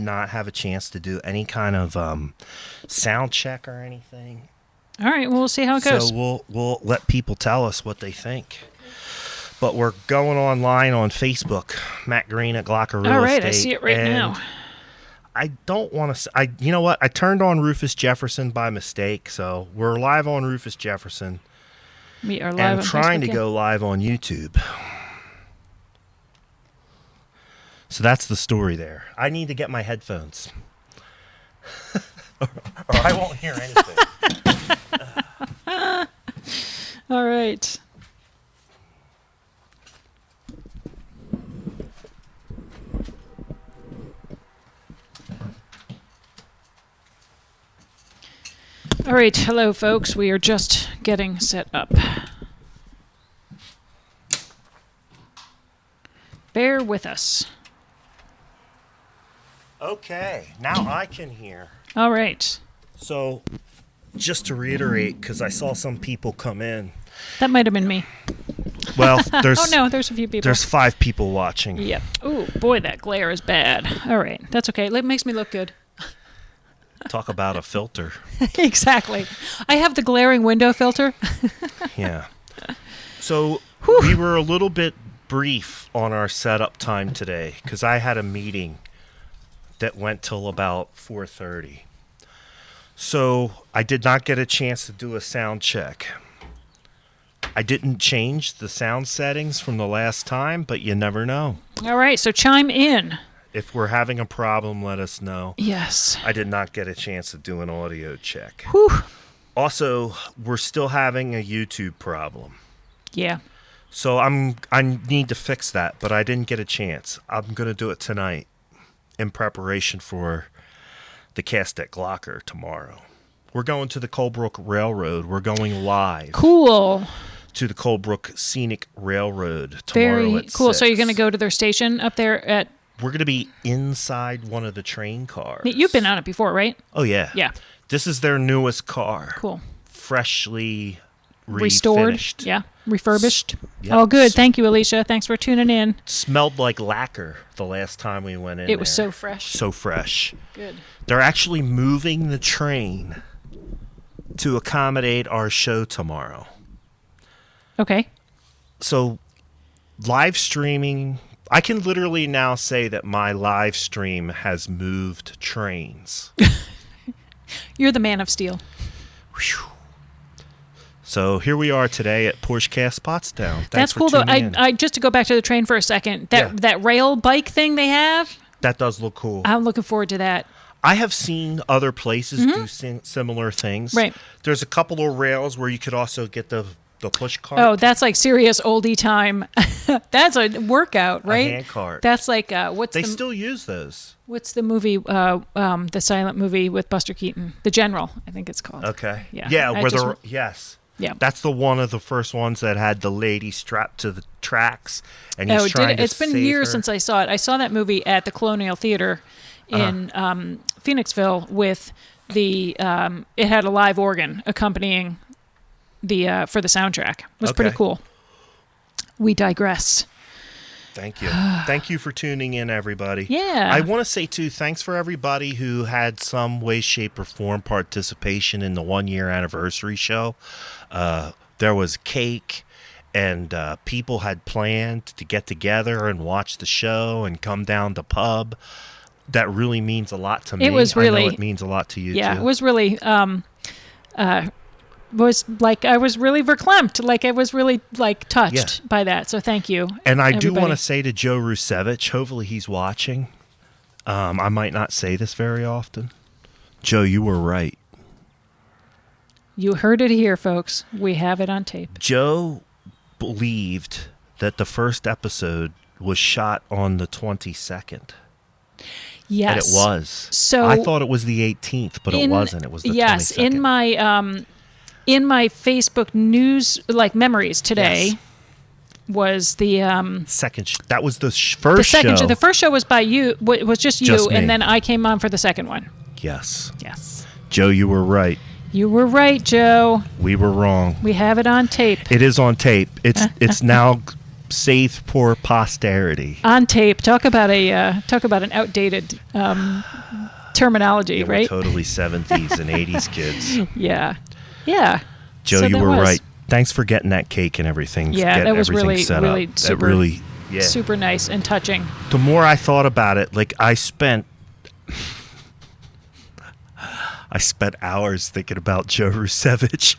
not have a chance to do any kind of sound check or anything. All right, well, we'll see how it goes. So we'll let people tell us what they think. But we're going online on Facebook, Matt Green at Glocker Real All right, Estate. I see it right now. I don't want to. You know what? I turned on Rufus Jefferson by mistake, so we're live on Rufus Jefferson. We are live and on trying Facebook, to go live on YouTube. So that's the story there. I need to get my headphones, or I won't hear anything. All right. All right, hello, folks. We are just getting set up. Bear with us. Okay, now I can hear. All right. So, just to reiterate, because I saw some people come in. That might have been me. Well, there's oh, no, there's a few people. There's 5 people watching. Yep. Oh, boy, that glare is bad. All right, that's okay. It makes me look good. Talk about a filter. Exactly. I have the glaring window filter. Yeah. So we were a little bit brief on our setup time today because I had a meeting that went till about 4:30. So I did not get a chance to do a sound check. I didn't change the sound settings from the last time, but you never know. All right, so chime in. If we're having a problem, let us know. Yes. I did not get a chance to do an audio check. Whew. Also, we're still having a YouTube problem. Yeah. So I need to fix that, but I didn't get a chance. I'm going to do it tonight in preparation for the cast at Glocker tomorrow. We're going to the Colebrook Railroad. We're going live. Cool. To the Colebrook Scenic Railroad tomorrow Very at cool. 6. So you're going to go to their station up there at... We're going to be inside one of the train cars. You've been on it before, right? Oh, yeah. Yeah. This is their newest car. Cool. Freshly restored. refinished. Yeah. Refurbished. Yep. Oh, good. Thank you, Alicia. Thanks for tuning in. Smelled like lacquer the last time we went in It was there. so fresh. So fresh. Good. They're actually moving the train to accommodate our show tomorrow. Okay. So live streaming, I can literally now say that my live stream has moved trains. You're the man of steel. Whew. So here we are today at Porchcast Pottstown. Thanks That's for cool, though. tuning in. I just to go back to the train for a second. That rail bike thing they have. That does look cool. I'm looking forward to that. I have seen other places do similar things. Right. There's a couple of rails where you could also get the push cart. Oh, that's like serious oldie time. That's a workout, right? A hand cart. That's like They still use those. What's the movie? The silent movie with Buster Keaton, The General, I think it's called. Okay. Yeah. Yeah. I Where just- yes. Yeah. That's the one of the first ones that had the lady strapped to the tracks, and he's trying to It's been save years her. since I saw it. I saw that movie at the Colonial Theater in Phoenixville with the. It had a live organ accompanying the for the soundtrack. It was pretty Okay. cool. We digress. Thank you. Thank you for tuning in, everybody. Yeah. I want to say, too, thanks for everybody who had some way, shape, or form participation in the 1-year anniversary show. There was cake, and people had planned to get together and watch the show and come down to pub. That really means a lot to me. It was really... I know it means a lot to you, too. Yeah, it was really... was like I was really verklempt, like I was really like touched by that. So thank you. And I everybody. do want to say to Joe Rusevich, hopefully he's watching. I might not say this very often. Joe, you were right. You heard it here, folks. We have it on tape. Joe believed that the first episode was shot on the 22nd. Yes. And it was. So I thought it was the 18th, but it wasn't. It was the 22nd. Yes, in my Facebook news memories today was the second. That was the first show. show. The first show was by you. Was just you, Just me. and then I came on for the second one. Yes. Yes. Joe, you were right. You were right, Joe. We were wrong. We have it on tape. It is on tape. It's now saved for posterity. On tape. Talk about an outdated terminology, Yeah, right? we're totally 70s and 80s kids. Yeah. Joe, So you that were was- right. Thanks for getting that cake and everything. Yeah, getting that was everything really, set really up. super, That really, yeah. super nice and touching. The more I thought about it, like I spent hours thinking about Joe Rusevich.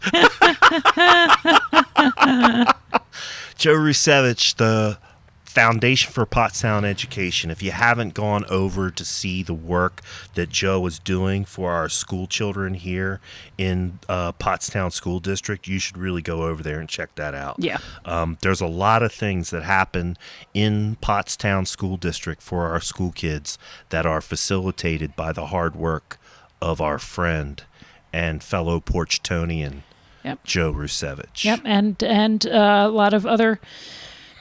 Joe Rusevich, the Foundation for Pottstown Education. If you haven't gone over to see the work that Joe is doing for our school children here in Pottstown School District, you should really go over there and check that out. Yeah. There's a lot of things that happen in Pottstown School District for our school kids that are facilitated by the hard work of our friend and fellow Porchtonian, Yep. Joe Rusevich. Yep, and a lot of other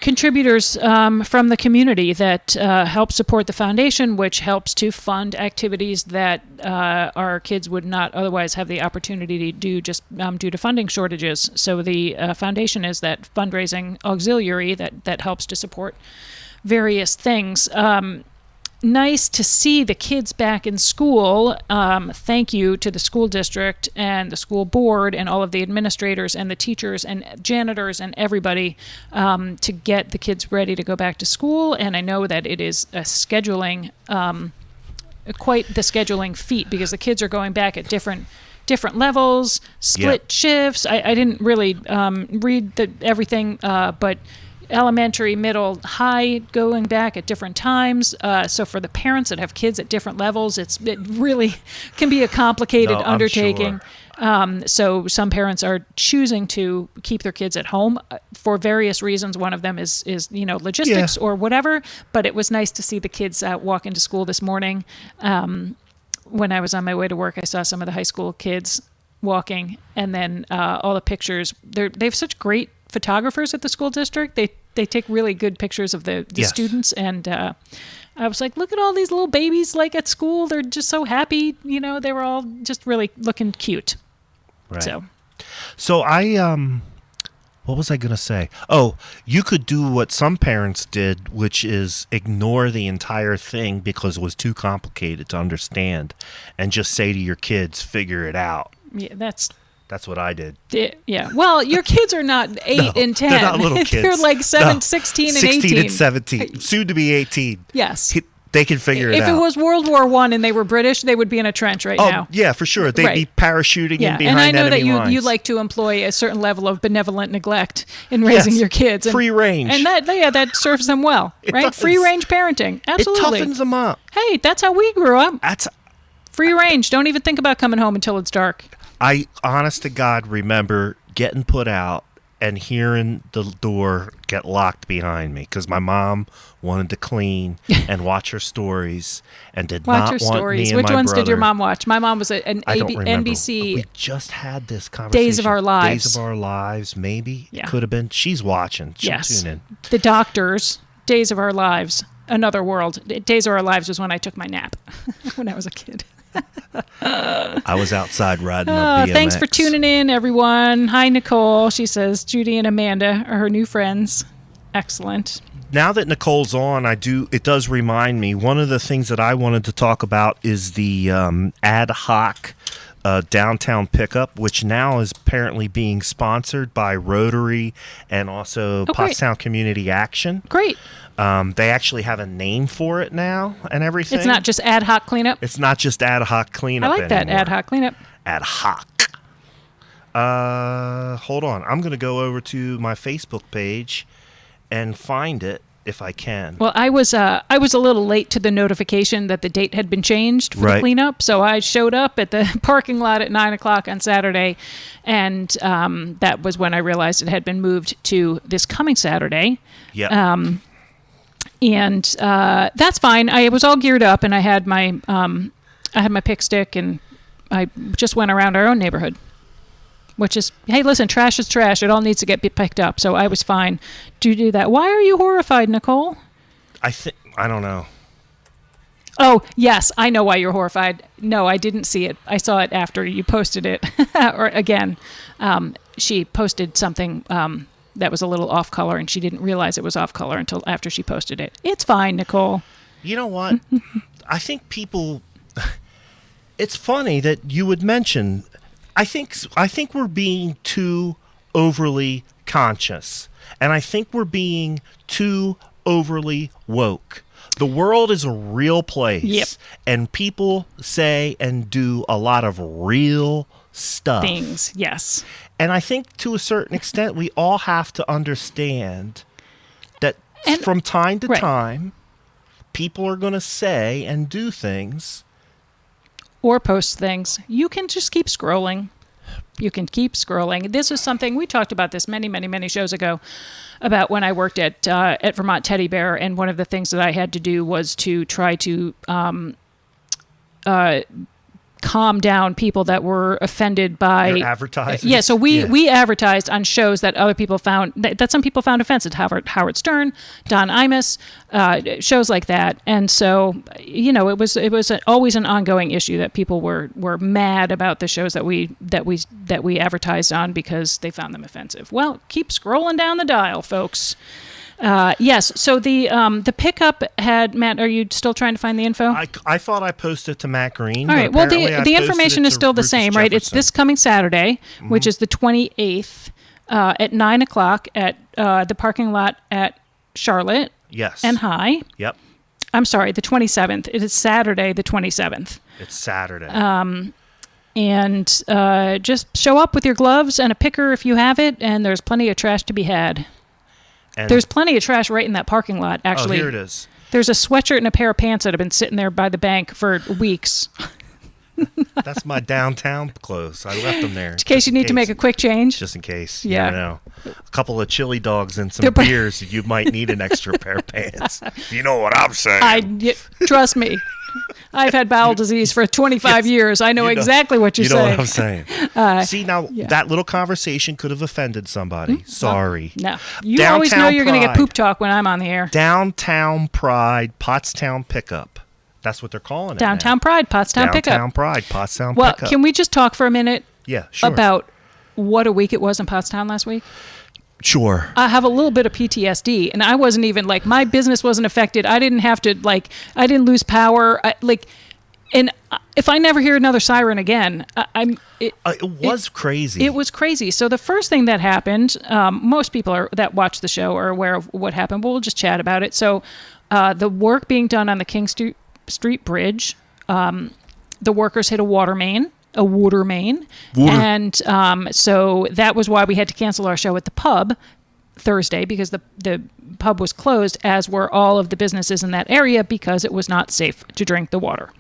contributors from the community that help support the foundation, which helps to fund activities that our kids would not otherwise have the opportunity to do just due to funding shortages. So the foundation is that fundraising auxiliary that helps to support various things. Nice to see the kids back in school. Thank you to the school district and the school board and all of the administrators and the teachers and janitors and everybody to get the kids ready to go back to school. And I know that it is a scheduling, quite the scheduling feat, because the kids are going back at different levels, split shifts. I didn't really read everything, but elementary, middle, high, going back at different times. So for the parents that have kids at different levels, it really can be a complicated undertaking. Sure. So some parents are choosing to keep their kids at home for various reasons. One of them is logistics or whatever. But it was nice to see the kids walk into school this morning. When I was on my way to work, I saw some of the high school kids walking, and then all the pictures. They have such great photographers at the school district. They take really good pictures of the students, and I was like, look at all these little babies like at school. They're just so happy. They were all just really looking cute. Right. So I what was I going to say? Oh, you could do what some parents did, which is ignore the entire thing because it was too complicated to understand, and just say to your kids, figure it out. Yeah, That's what I did. Yeah. Well, your kids are not 8 and 10. They're not little kids. They're like 16 and 18. 16 and 17. Soon to be 18. Yes. They can figure it out. If it was World War I and they were British, they would be in a trench right now. Yeah, for sure. They'd be parachuting in behind and I know that enemy you lines. like to employ a certain level of benevolent neglect in raising your kids. And, free range. And that serves them well, right? does. Free range parenting. Absolutely. It toughens them up. Hey, that's how we grew up. That's Free range. Don't even think about coming home until it's dark. I, honest to God, remember getting put out and hearing the door get locked behind me because my mom wanted to clean and watch her stories and did Watch not her want stories. me and Which my ones did your brother- mom watch? My mom was an I don't remember. NBC. We just had this conversation. Days of Our Lives. Days of Our Lives, maybe. Yeah. It could have been. She's watching. She'll Yes. tune in. The Doctors. Days of Our Lives. Another World. Days of Our Lives was when I took my nap when I was a kid. I was outside riding my BMX. Thanks for tuning in, everyone. Hi, Nicole. She says Judy and Amanda are her new friends. Excellent. Now that Nicole's on, it does remind me, one of the things that I wanted to talk about is the ad hoc downtown pickup, which now is apparently being sponsored by Rotary and also great. Pottstown Community Action. Great. They actually have a name for it now and everything. It's not just ad hoc cleanup. It's not just ad hoc cleanup I like that, anymore. ad hoc cleanup. Ad hoc. Hold on. I'm going to go over to my Facebook page and find it if I can. Well, I was a little late to the notification that the date had been changed for the cleanup, so I showed up at the parking lot at 9:00 on Saturday, and that was when I realized it had been moved to this coming Saturday. Yeah. And that's fine. I was all geared up, and I had my pick stick, and I just went around our own neighborhood, which is, hey, listen, trash is trash. It all needs to get picked up. So I was fine to do that. Why are you horrified, Nicole? I don't know. Oh, yes, I know why you're horrified. No, I didn't see it. I saw it after you posted it. Or again, she posted something that was a little off color, and she didn't realize it was off color until after she posted it. It's fine, Nicole. You know what? I think people. It's funny that you would mention. I think we're being too overly conscious, and I think we're being too overly woke. The world is a real place, Yep. and people say and do a lot of real stuff. Things, yes. And I think to a certain extent, we all have to understand that And- from time to right. time, people are going to say and do things. Or post things. You can just keep scrolling. You can keep scrolling. This is something we talked about this many, many, many shows ago about when I worked at Vermont Teddy Bear, and one of the things that I had to do was to try to calm down people that were offended by Your advertisers. Yeah, so we advertised on shows that other people found that some people found offensive. Howard Stern, Don Imus, shows like that. And so, you know, it was always an ongoing issue that people were mad about the shows that we advertised on because they found them offensive. Well, keep scrolling down the dial, folks. Yes. So the pickup had Matt. Are you still trying to find the info? I thought I posted to Matt Green. All right. Well, the information is still the Rufus same, right? It's Jefferson. this coming Saturday, which is the 28th, at 9:00 at the parking lot at Charlotte Yes. and High. Yep. I'm sorry, the 27th. It is Saturday, the 27th. It's Saturday. And just show up with your gloves and a picker if you have it, and there's plenty of trash to be had. And There's plenty of trash right in that parking lot, actually. here it is. There's a sweatshirt and a pair of pants that have been sitting there by the bank for weeks. That's my downtown clothes. I left them there. In case you need to make a quick change. Just in case. Yeah. You never know. A couple of chili dogs and some They're- beers, you might need an extra pair of pants. You know what I'm saying. Trust me. I've had bowel disease for 25 Yes. years. I know You know- exactly what you're You know saying. what I'm saying. See, now, that little conversation could have offended somebody. Sorry. No. You always know Downtown you're going to get Pride. poop talk when I'm on the air. Downtown Pride, Pottstown Pickup. That's what they're calling it Downtown now. Pride, Pottstown Pickup. Downtown Pride, Pottstown Well, Pickup. can we just talk for a minute Yeah, sure. about what a week it was in Pottstown last week? Sure. I have a little bit of PTSD, and I wasn't even, like, my business wasn't affected. I didn't have to, like, I didn't lose power. And if I never hear another siren again, It was crazy. It was crazy. So the first thing that happened, most people that watch the show are aware of what happened, but we'll just chat about it. So the work being done on the King Street Bridge, the workers hit a water main. And so that was why we had to cancel our show at the pub Thursday, because the pub was closed, as were all of the businesses in that area, because it was not safe to drink the water.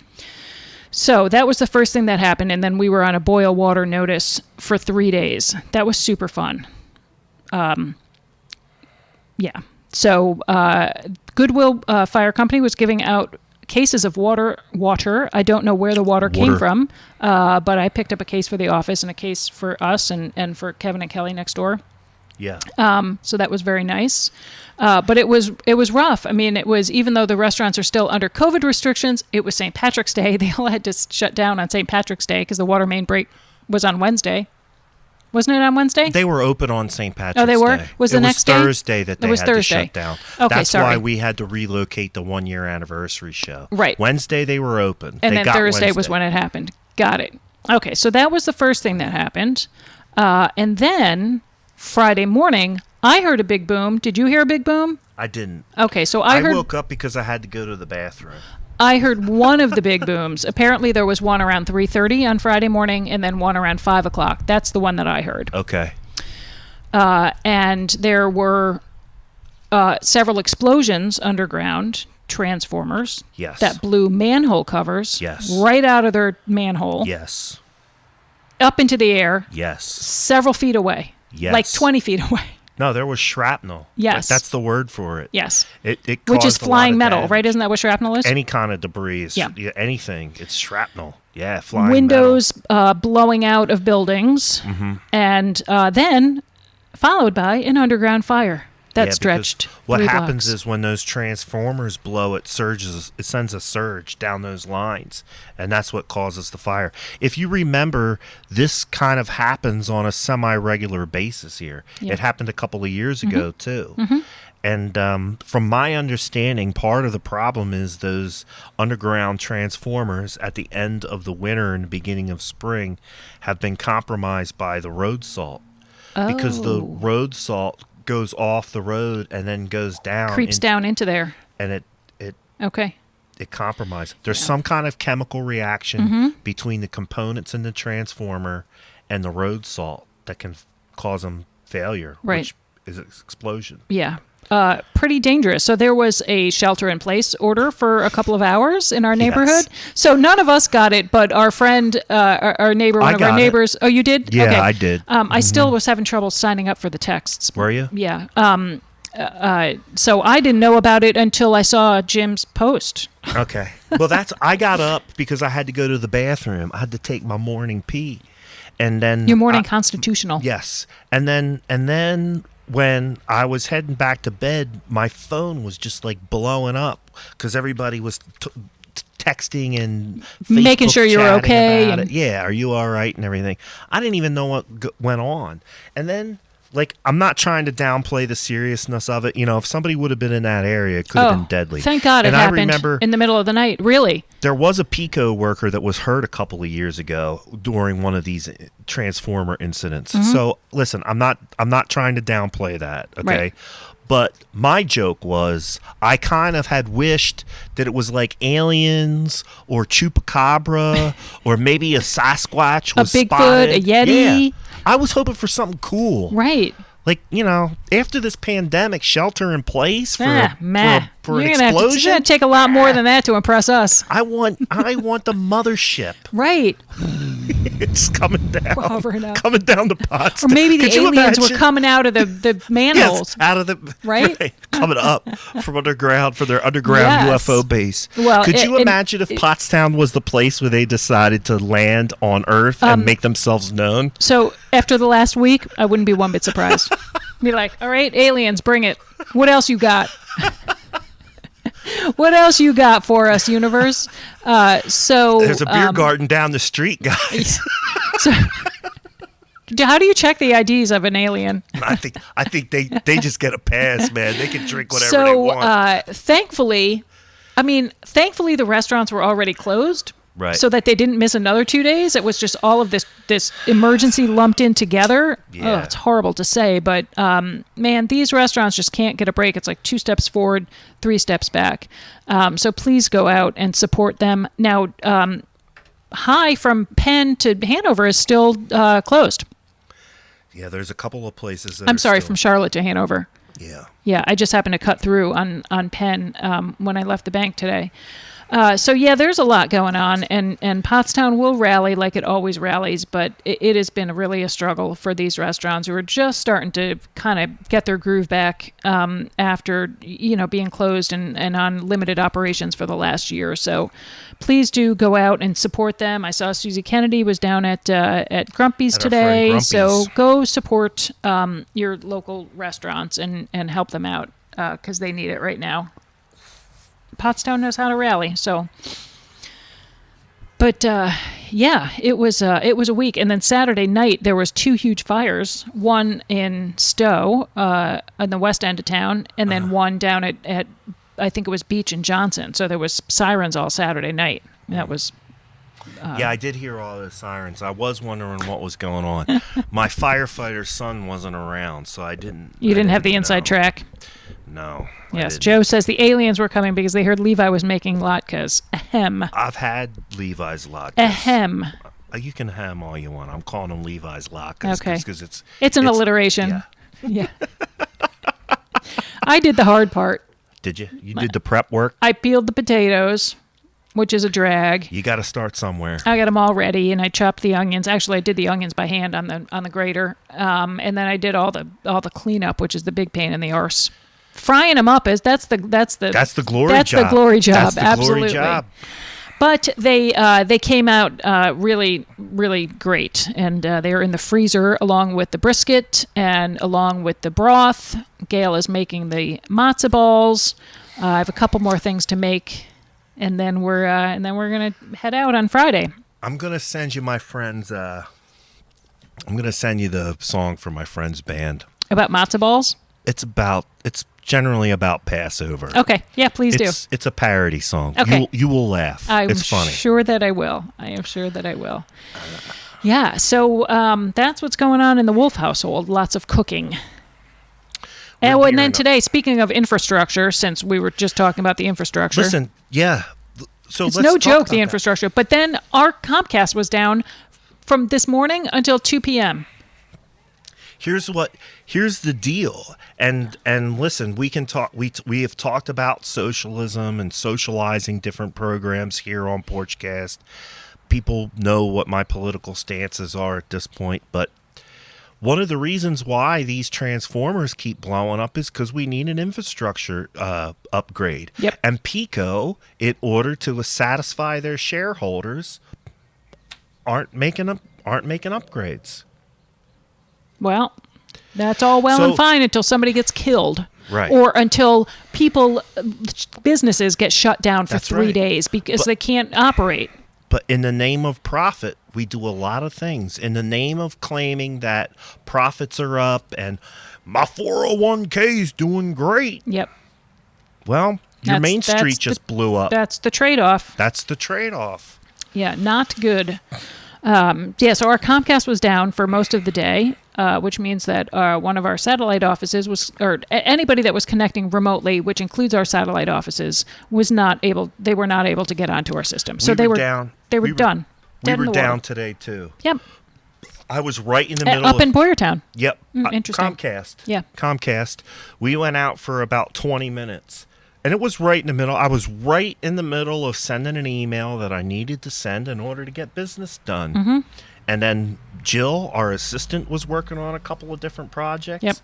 So that was the first thing that happened, and then we were on a boil water notice for 3 days. That was super fun. Yeah. So Goodwill Fire Company was giving out cases of water. I don't know where the water came from, but I picked up a case for the office and a case for us and for Kevin and Kelly next door. Yeah. So that was very nice. But it was rough. I mean, it was, even though the restaurants are still under COVID restrictions, it was St. Patrick's Day. They all had to shut down on St. Patrick's Day because the water main break was on Wednesday. Wasn't it on Wednesday? They were open on St. Patrick's Day. Oh, they were? Was the next day? It was Thursday that they had to shut down. Okay, That's sorry. why we had to relocate the 1 year anniversary show. Right. Wednesday they were open. And They then got Thursday was Wednesday. when it happened. Got it. Okay, so that was the first thing that happened. And then Friday morning, I heard a big boom. Did you hear a big boom? I didn't. Okay, so I heard woke up because I had to go to the bathroom. I heard one of the big booms. Apparently, there was one around 3:30 on Friday morning, and then one around 5 o'clock. That's the one that I heard. Okay. And there were several explosions underground, transformers, Yes. that blew manhole covers Yes. right out of their manhole, Yes. up into the air, Yes. several feet away, Yes. like 20 feet away. No, there was shrapnel. Yes. That's the word for it. Yes. It Which is caused a lot flying of metal, damage. right? Isn't that what shrapnel is? Any kind of debris. Yeah. Anything. It's shrapnel. Yeah, flying Windows blowing out of buildings, Mm-hmm. and then followed by an underground fire. that because stretched what 3 happens blocks. is when those transformers blow, it sends a surge down those lines, and that's what causes the fire. If you remember, this kind of happens on a semi-regular basis here. Yeah. It happened a couple of years ago too. And from my understanding, part of the problem is those underground transformers at the end of the winter and beginning of spring have been compromised by the road salt. Because the road salt goes off the road and then goes down. Creeps down into there. And Okay. it compromised. There's some kind of chemical reaction between the components in the transformer and the road salt that can cause them failure, Right. which is an explosion. Yeah. Pretty dangerous. So there was a shelter-in-place order for a couple of hours in our neighborhood. So none of us got it, but our friend, our neighbor, one of our neighbors. Oh, you did? Yeah, okay. I did. I still was having trouble signing up for the texts. Were you? Yeah. So I didn't know about it until I saw Jim's post. Okay. Well, I got up because I had to go to the bathroom. I had to take my morning pee. And then Your morning constitutional. Yes. And then when I was heading back to bed, my phone was just like blowing up because everybody was texting and Facebook making sure you're chatting okay. about it. Yeah, are you all right and everything. I didn't even know what went on. And then, like, I'm not trying to downplay the seriousness of it. You know, if somebody would have been in that area, it could have been deadly. Thank God it I happened remember in the middle of the night. Really? there was a Pico worker that was hurt a couple of years ago during one of these transformer incidents. So listen, I'm not trying to downplay that, okay? Right. But my joke was I kind of had wished that it was like aliens or chupacabra or maybe a Sasquatch was A Bigfoot, spotted. a Yeti. Yeah. I was hoping for something cool. Right. Like, you know, after this pandemic, shelter in place for, Meh. for an You're gonna explosion. it's going to take a lot more than that to impress us. I want the mothership. Right. It's coming down. Hovering up. Coming down the pots. Or maybe the Could you aliens were imagine? coming out of the manholes. Yes, out of the Right? coming up from underground for their underground Yes. UFO base. Well, could you and- imagine if Pottstown was the place where they decided to land on Earth and make themselves known? So after the last week, I wouldn't be one bit surprised. Be like, all right, aliens, bring it. What else you got? What else you got for us, universe? So There's a beer garden down the street, guys. So, how do you check the IDs of an alien? I think they just get a pass, man. They can drink whatever they want. Thankfully the restaurants were already closed. Right. So that they didn't miss another 2 days. It was just all of this emergency lumped in together. Yeah. Oh, it's horrible to say, but man, these restaurants just can't get a break. It's like 2 steps forward, 3 steps back. So please go out and support them. Now, High from Penn to Hanover is still closed. Yeah, there's a couple of places that I'm sorry, from Charlotte to Hanover. Yeah. Yeah, I just happened to cut through on Penn when I left the bank today. So yeah, there's a lot going on, and Pottstown will rally like it always rallies, but it has been really a struggle for these restaurants who are just starting to kind of get their groove back after being closed and on limited operations for the last year. So please do go out and support them. I saw Susie Kennedy was down at Grumpy's At our friend today, Grumpy's. so go support your local restaurants and help them out because they need it right now. Pottstown knows how to rally, so. But yeah, it was a week, and then Saturday night there was 2 huge fires. One in Stowe, on the west end of town, and then one down at I think it was Beach and Johnson. So there was sirens all Saturday night. That was. Yeah, I did hear all the sirens. I was wondering what was going on. My firefighter's son wasn't around, so I didn't. You didn't have the know. inside track. No. I Yes, didn't. Joe says the aliens were coming because they heard Levi was making latkes. Ahem. I've had Levi's latkes. Ahem. You can ham all you want. I'm calling them Levi's latkes. Okay. Because It's an alliteration. Yeah. Yeah. I did the hard part. Did you? You did the prep work? I peeled the potatoes, which is a drag. You got to start somewhere. I got them all ready, and I chopped the onions. Actually, I did the onions by hand on the grater, and then I did all the cleanup, which is the big pain in the arse. Frying them up that's the glory That's the glory job. That's the glory job. That's the absolutely. glory job. But they came out really, really great, and they are in the freezer along with the brisket and along with the broth. Gail is making the matzo balls. I have a couple more things to make, and then we're gonna head out on Friday. I'm gonna send you my friend's. I'm gonna send you the song from my friend's band. About matzo balls? It's generally about Passover. Okay, yeah, please do. It's a parody song. Okay. You will laugh. It's funny. I'm sure that I will. Yeah, so that's what's going on in the Wolf household. Lots of cooking. And then today, speaking of infrastructure, since we were just talking about the infrastructure. Listen, yeah. So it's let's no talk joke, about the that. infrastructure. But then our Comcast was down from this morning until 2 p.m. Here's the deal. And listen, we can talk. We have talked about socialism and socializing different programs here on Porchcast. People know what my political stances are at this point, but one of the reasons why these transformers keep blowing up is because we need an infrastructure upgrade. Yep. And Pico, in order to satisfy their shareholders, aren't making upgrades. Well, that's all well and fine until somebody gets killed. Right. Or until businesses get shut down for That's 3 right. days because they can't operate. But in the name of profit, we do a lot of things. In the name of claiming that profits are up and my 401k is doing great. Yep. Well, your Main Street just blew up. That's the trade-off. That's the trade-off. Yeah, not good. So our Comcast was down for most of the day, which means that one of our satellite offices anybody that was connecting remotely, which includes our satellite offices, were not able to get onto our system. So they were down. They were done. We Dead were in the down water. today too. Yep. I was right in the middle up in Boyertown. Yep. Interesting. Comcast. Yeah. Comcast. We went out for about 20 minutes. And it was right in the middle. I was right in the middle of sending an email that I needed to send in order to get business done. Mm-hmm. And then Jill, our assistant, was working on a couple of different projects. Yep.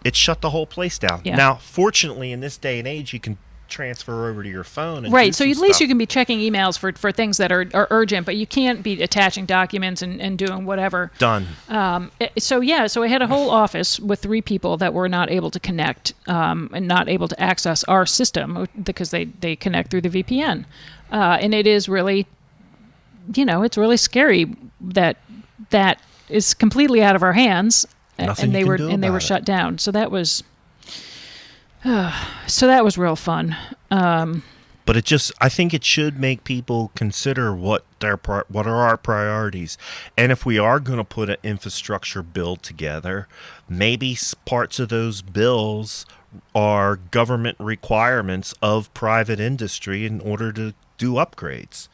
It shut the whole place down. Yeah. Now, fortunately, in this day and age, you can transfer over to your phone. And Right, do so some at least stuff. you can be checking emails for things that are urgent, but you can't be attaching documents and doing whatever. Done. So I had a whole office with 3 people that were not able to connect and not able to access our system because they connect through the VPN. And it is really, it's really scary that is completely out of our hands. Nothing and you can do they were about it. shut down. So that was real fun. But I think it should make people consider what are our priorities. And if we are going to put an infrastructure bill together, maybe parts of those bills are government requirements of private industry in order to do upgrades.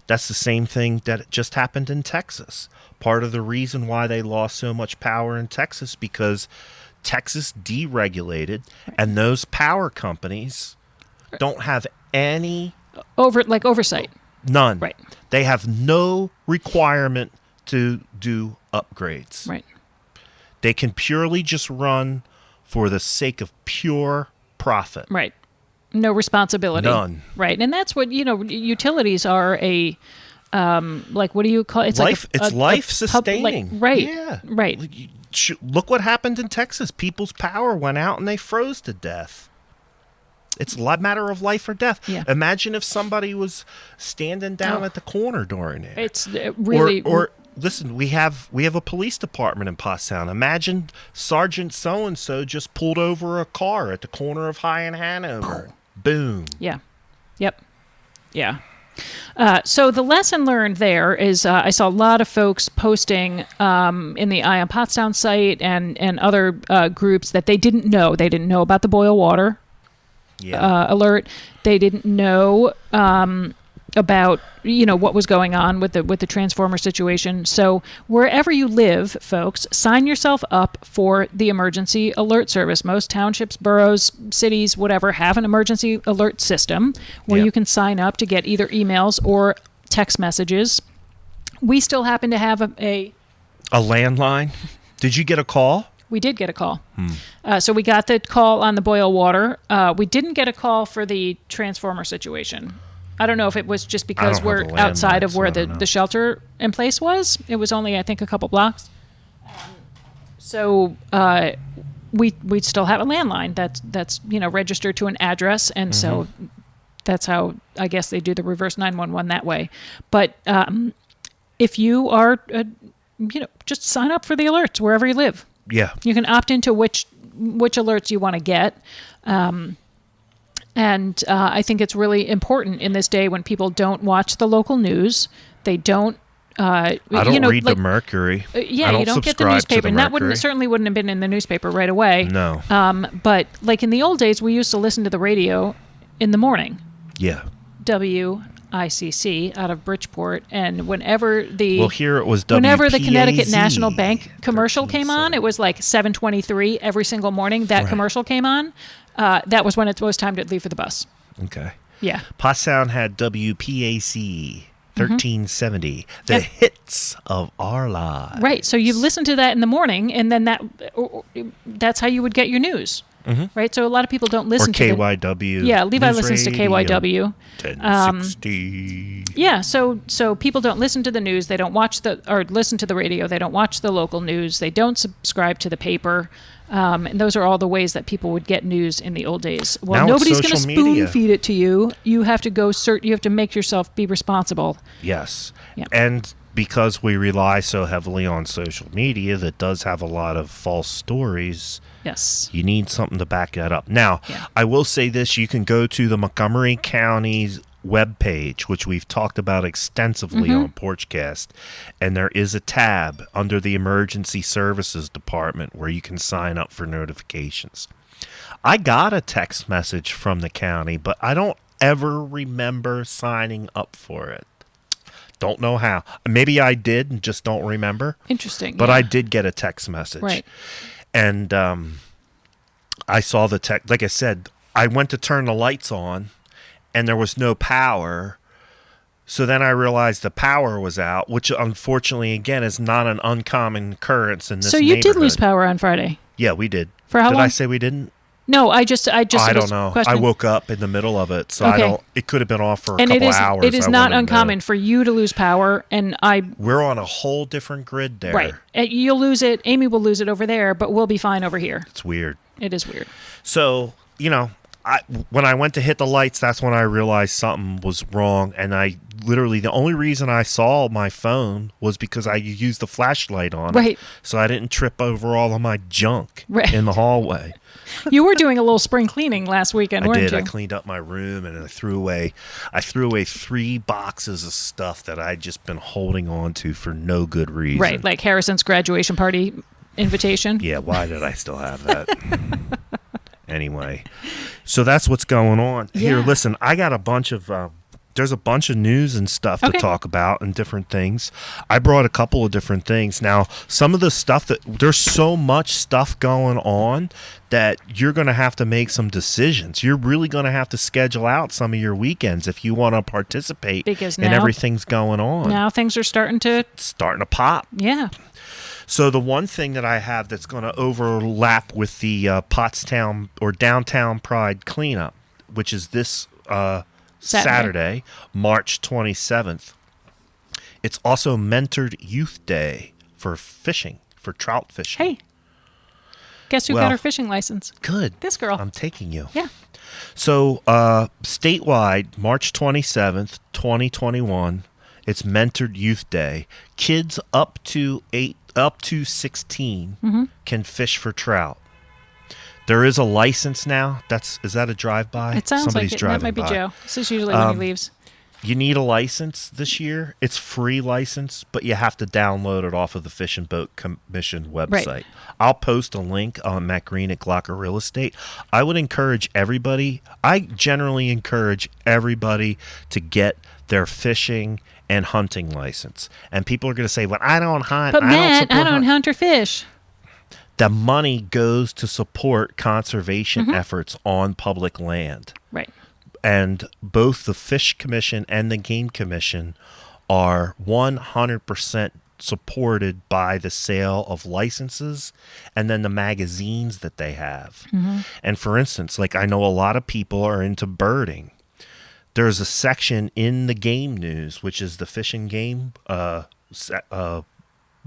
That's the same thing that just happened in Texas. Part of the reason why they lost so much power in Texas because Texas deregulated, and those power companies don't have any oversight. None. Right. They have no requirement to do upgrades. Right. They can purely just run for the sake of pure profit. Right. No responsibility. None. Right. And that's what, utilities are what do you call it? It's it's life sustaining. Right. Yeah. Right. Look what happened in Texas. People's power went out and they froze to death. It's a matter of life or death. Yeah. Imagine if somebody was standing down at the corner during it. It's really... Or listen, we have a police department in Pottstown. Imagine Sergeant so-and-so just pulled over a car at the corner of High and Hanover. Boom. Yeah. Yep. Yeah. So the lesson learned there is I saw a lot of folks posting in the Eye on Pottstown site and other groups that they didn't know. They didn't know about the boil water alert. They didn't know about what was going on with the transformer situation. So wherever you live, folks, sign yourself up for the emergency alert service. Most townships, boroughs, cities, whatever, have an emergency alert system where you can sign up to get either emails or text messages. We still happen to have a landline. Did you get a call? We did get a call. So we got the call on the boil water. We didn't get a call for the transformer situation. I don't know if it was just because we're outside of where the shelter in place was. It was only, I think, a couple blocks. So we'd still have a landline that's registered to an address, and so that's how I guess they do the reverse 911 that way. But if you are, just sign up for the alerts wherever you live. Yeah. You can opt into which alerts you want to get. And I think it's really important in this day when people don't watch the local news. They don't. I don't read the Mercury. Yeah, I you don't get the subscribe to newspaper. the And that Mercury. certainly wouldn't have been in the newspaper right away. No. But like in the old days, we used to listen to the radio in the morning. Yeah. WICC out of Bridgeport, and whenever the here it was whenever the WPAZ, Connecticut National Bank commercial came on, it was like 7:23 every single morning. That commercial came on. That was when it was time to leave for the bus. Okay. Yeah. Pottstown had WPAC 1370, the hits of our lives. Right. So you listen to that in the morning, and then that's how you would get your news. Right. So a lot of people don't listen to KYW. Yeah, Levi News listens to Radio, KYW. 1060. Yeah, so people don't listen to the news. They don't watch or listen to the radio. They don't watch the local news. They don't subscribe to the paper. And those are all the ways that people would get news in the old days. Well, Now it's nobody's going to social spoon media. feed it to you. You have to go you have to make yourself be responsible. Yes. Yeah. And because we rely so heavily on social media that does have a lot of false stories, Yes. you need something to back that up. Now, Yeah. I will say this. You can go to the Montgomery County's webpage, which we've talked about extensively on Porchcast, and there is a tab under the Emergency Services Department where you can sign up for notifications. I got a text message from the county, but I don't ever remember signing up for it. Don't know how. Maybe I did and just don't remember. Interesting. But yeah. I did get a text message. Right. And I saw the text. Like I said, I went to turn the lights on, and there was no power. So then I realized the power was out, which unfortunately, again, is not an uncommon occurrence in this So you did lose neighborhood. power on Friday. Yeah, we did. For how did long? I say we didn't? No, I just I don't was know. I questioning. woke up in the middle of it, so Okay. I don't. It could have been off for a And couple it is hours. it is I not wouldn't know. uncommon for you to lose power, and We're on a whole different grid there. right. You'll lose it. Amy will lose it over there, but we'll be fine over here. It's weird. It is weird. So, when I went to hit the lights, that's when I realized something was wrong. And the only reason I saw my phone was because I used the flashlight on Right. it. So I didn't trip over all of my junk Right. in the hallway. You were doing a little spring cleaning last weekend, I weren't did. you? I cleaned up my room and I threw away 3 boxes of stuff that I'd just been holding on to for no good reason. Right, like Harrison's graduation party invitation. Yeah, why did I still have that? Anyway, so that's what's going on. Here, Yeah. listen, I got a bunch of, there's a bunch of news and stuff Okay. to talk about and different things. I brought a couple of different things. Now, some of the stuff there's so much stuff going on that you're going to have to make some decisions. You're really going to have to schedule out some of your weekends if you want to participate Because in now- everything's going on. Now things are starting to, It's starting to pop. yeah. So the one thing that I have that's going to overlap with the Pottstown or Downtown Pride cleanup, which is this Saturday, March 27th, it's also Mentored Youth Day for fishing, for trout fishing. Hey, guess who Well, got her fishing license? Good. This girl. I'm taking you. Yeah. So statewide, March 27th, 2021, it's Mentored Youth Day. Kids up to 16 Mm-hmm. can fish for trout. There is a license now. Is that a drive-by? It sounds Somebody's like it. driving That might be by. Joe. This is usually when he leaves. You need a license this year. It's free license, but you have to download it off of the Fish and Boat Commission website. Right. I'll post a link on Matt Green at Glocker Real Estate. I would encourage everybody. I generally encourage everybody to get their fishing and hunting license. And people are going to say, "Well, I don't hunt. But I don't Matt, support I don't hunt or fish." The money goes to support conservation Mm-hmm. efforts on public land. Right. And both the Fish Commission and the Game Commission are 100% supported by the sale of licenses and then the magazines that they have. Mm-hmm. And for instance, like I know a lot of people are into birding. There's a section in the game news, which is the Fish and Game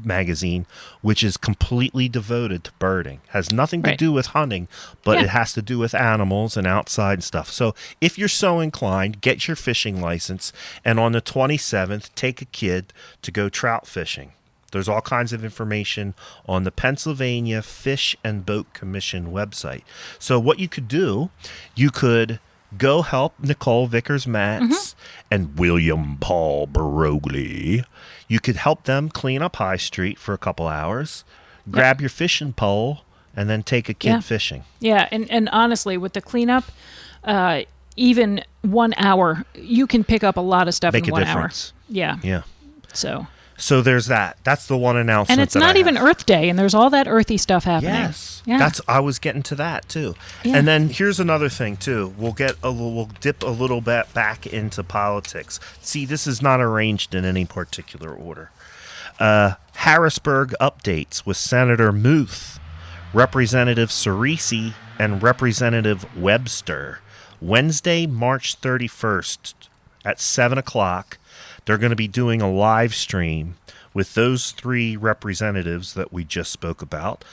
magazine, which is completely devoted to birding. Has nothing to Right. do with hunting, but Yeah. it has to do with animals and outside stuff. So if you're so inclined, get your fishing license, and on the 27th, take a kid to go trout fishing. There's all kinds of information on the Pennsylvania Fish and Boat Commission website. So what you could do, you could go help Nicole Vickers-Matz and William Paul Barogli. You could help them clean up High Street for a couple hours, grab your fishing pole, and then take a kid Yeah. fishing. Yeah, and honestly, with the cleanup, even 1 hour, you can pick up a lot of stuff Make in a 1 difference. hour. Yeah. Yeah. So there's that. That's the one announcement. and it's that not I even have. Earth Day, and there's all that earthy stuff happening. Yes, Yeah. I was getting to that too. Yeah. And then here's another thing too. We'll dip a little bit back into politics. See, this is not arranged in any particular order. Harrisburg Updates with Senator Muth, Representative Cerisi, and Representative Webster. Wednesday, March 31st at 7 o'clock. They're going to be doing a live stream with those three representatives that we just spoke about.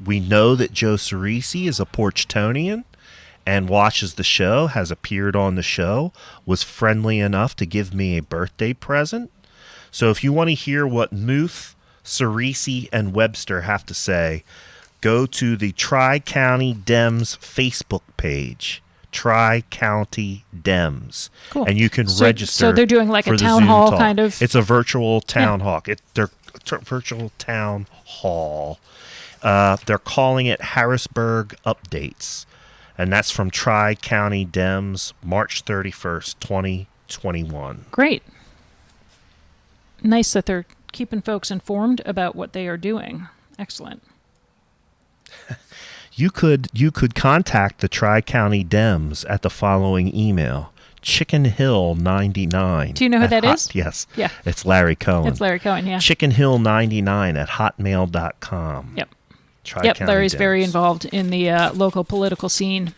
We know that Joe Cerisi is a Porchtonian and watches the show, has appeared on the show, was friendly enough to give me a birthday present. So if you want to hear what Muth, Cerisi, and Webster have to say, go to the Tri-County Dems Facebook page. Tri-County Dems. Cool. And you can So- register. so they're doing like a for the town Zoom hall talk. kind of- It's a virtual town hall. They're virtual town hall. They're calling it Harrisburg Updates. And that's from Tri-County Dems, March 31st, 2021. Great. Nice that they're keeping folks informed about what they are doing. Excellent. You could contact the Tri-County Dems at the following email: chickenhill99. Do you know who that is? Yes. Yeah. It's Larry Cohen. It's Larry Cohen, yeah. chickenhill99 at hotmail.com. Yep. Tri-County Yep, Larry's very Dems. involved in the local political scene.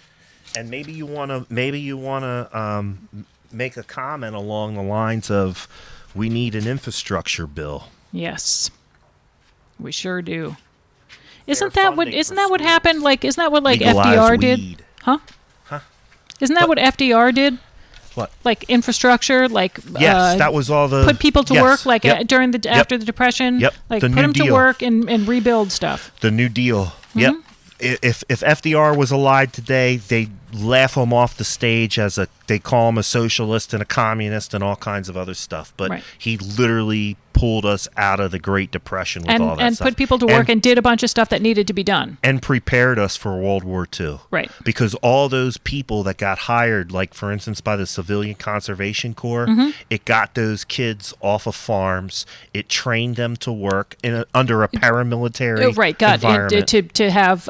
And maybe you want to make a comment along the lines of, we need an infrastructure bill. Yes. We sure do. Fair Isn't that what funding for happened? schools. Isn't that what Legalize FDR did? weed. Huh? Isn't that what FDR did? What? Like infrastructure, Yes, that was all the put people to yes, work, like yep, during the after the Depression. Yep, Like the put New them to Deal. work and rebuild stuff. the New Deal. Mm-hmm. Yep. If FDR was alive today, they laugh him off the stage as they call him a socialist and a communist and all kinds of other stuff. But Right. he literally pulled us out of the Great Depression with all that And stuff. put people to work and did a bunch of stuff that needed to be done. and prepared us for World War II. Right. Because all those people that got hired, like for instance by the Civilian Conservation Corps, Mm-hmm. it got those kids off of farms. It trained them to work under a paramilitary Right, got environment. to have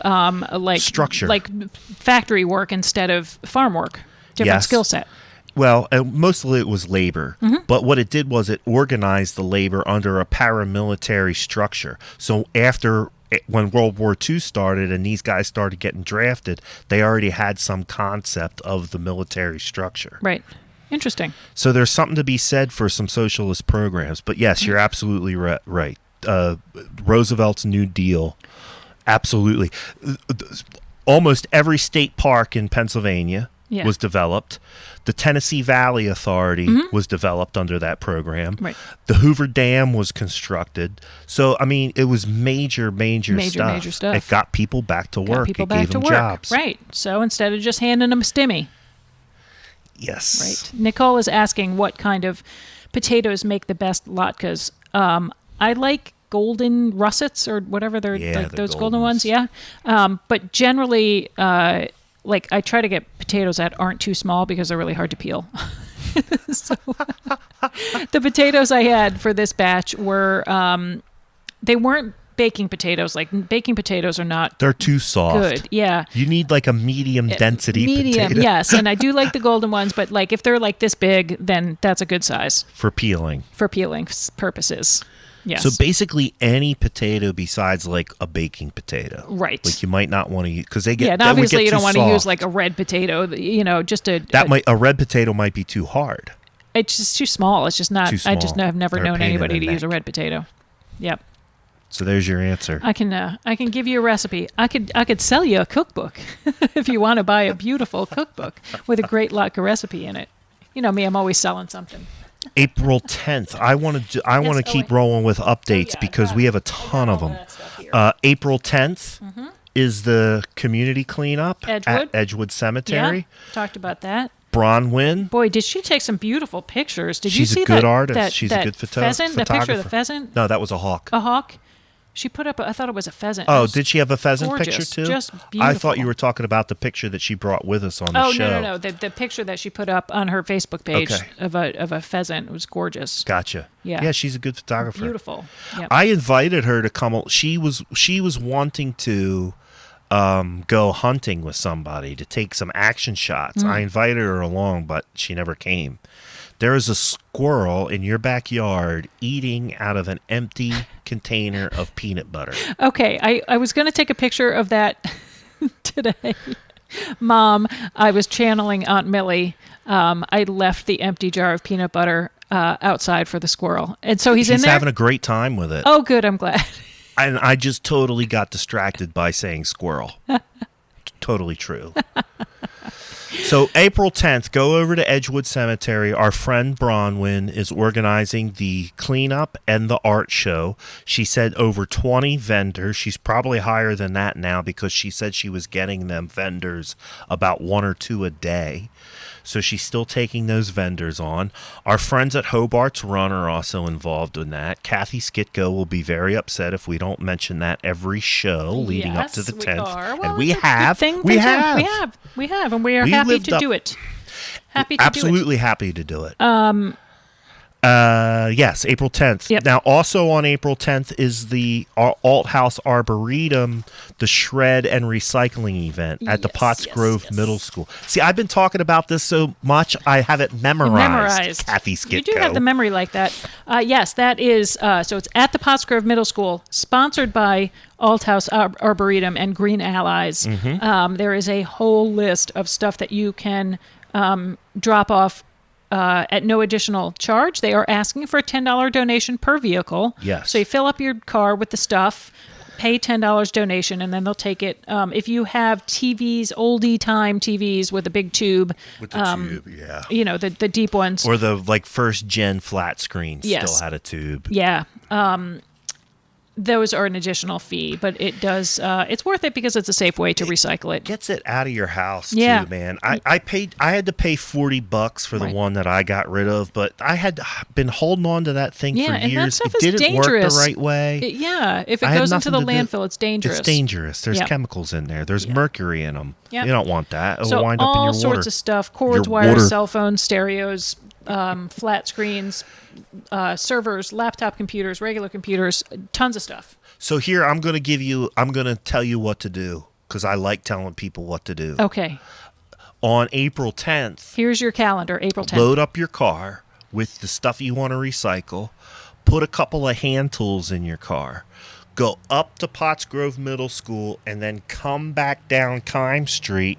like Structure. like factory work instead of farm work. Different Yes. skill set. Well, mostly it was labor. Mm-hmm. But what it did was it organized the labor under a paramilitary structure. So when World War II started and these guys started getting drafted, they already had some concept of the military structure. Right. Interesting. So there's something to be said for some socialist programs. But yes, you're absolutely right. Roosevelt's New Deal, absolutely. Almost every state park in Pennsylvania Yeah. was developed. The Tennessee Valley Authority was developed under that program. Right. The Hoover Dam was constructed. So, I mean, it was major stuff. It got people back to Got work. people It back gave to them work. jobs. Right. So instead of just handing them a stimmy. Yes. Right. Nicole is asking what kind of potatoes make the best latkes. I like golden russets or whatever they're Yeah, like the those golden goldens. ones. Yeah. But generally, like I try to get potatoes that aren't too small because they're really hard to peel. So the potatoes I had for this batch were they weren't baking potatoes. Like baking potatoes are not They're too soft. good. Yeah. You need like a medium density Medium, potato yes. And I do like the golden ones, but like if they're like this big, then that's a good size for peeling. for peeling purposes. Yes. So basically any potato besides like a baking potato. Right. Like you might not want to use because they get yeah, and that would obviously get you don't too want to use soft. like a red potato, just a a red potato might be too hard. it's just too small. It's just not Too I just small. have never They're a known pain in anybody the to use a neck. red potato. Yep. So there's your answer. I can give you a recipe. I could sell you a cookbook if you want to buy a beautiful cookbook with a great latke recipe in it. You know me, I'm always selling something. April 10th. I want to keep rolling with updates because we have a ton of them. April 10th is the community cleanup at Edgewood Cemetery. Yeah, talked about that. Bronwyn. Boy, did she take some beautiful pictures. Did you She's see a good that, artist. She's a good pheasant, photographer. the picture of the pheasant? No, that was a hawk. A hawk? She put up, I thought it was a pheasant. Oh, did she have a pheasant gorgeous, picture too? Just beautiful. I thought you were talking about the picture that she brought with us on the show. No. The picture that she put up on her Facebook page of a pheasant was gorgeous. Gotcha. Yeah, she's a good photographer. Beautiful. Yep. I invited her to come. She was wanting to go hunting with somebody to take some action shots. I invited her along, but she never came. There is a squirrel in your backyard eating out of an empty container of peanut butter. Okay, I was going to take a picture of that today. Mom, I was channeling Aunt Millie. I left the empty jar of peanut butter outside for the squirrel. And so he's in there. He's having a great time with it. Oh, good. I'm glad. And I just totally got distracted by saying squirrel. Totally true. So April 10th, go over to Edgewood Cemetery. Our friend Bronwyn is organizing the cleanup and the art show. She said over 20 vendors. She's probably higher than that now because she said she was getting them vendors about 1 or 2 a day. So she's still taking those vendors on. Our friends at Hobart's Run are also involved in that. Kathy Skitko will be very upset if we don't mention that every show leading up to the 10th. Well, and we have, we have, and we are happy to do it. Absolutely happy to do it. Yes, April 10th. Yep. Now, also on April 10th is the Alt House Arboretum, the shred and recycling event at the Potts Grove Middle School. See, I've been talking about this so much, I have it memorized. Kathy Skitko. You do have the memory like that. Yes, that is, so it's at the Potts Grove Middle School, sponsored by Alt House Arboretum and Green Allies. There is a whole list of stuff that you can drop off at no additional charge. They are asking for a $10 donation per vehicle. Yes. So you fill up your car with the stuff, pay $10 donation, and then they'll take it. If you have TVs, oldie time TVs with a big tube. With the tube, yeah. You know, the deep ones. Or the first gen flat screens still had a tube. Yeah. Those are an additional fee, but it does. It's worth it because it's a safe way to recycle it. Gets it out of your house too, Yeah. man. I had to pay $40 for the one that I got rid of, but I had been holding on to that thing for and years. that stuff It is didn't work dangerous. the right way. If it goes into the landfill, it's dangerous. It's dangerous. There's Yep. chemicals in there. There's mercury in them. Yep. You don't want that. It'll So wind up in your all water. sorts of stuff: cords, Your wires, water. cell phones, stereos, flat screens, servers, laptop computers, regular computers, tons of stuff. So here I'm going to tell you what to do because I like telling people what to do. Okay. On April 10th, Here's your calendar, April 10th. load up your car with the stuff you want to recycle. Put a couple of hand tools in your car. Go up to Potts Grove Middle School and then come back down Kime Street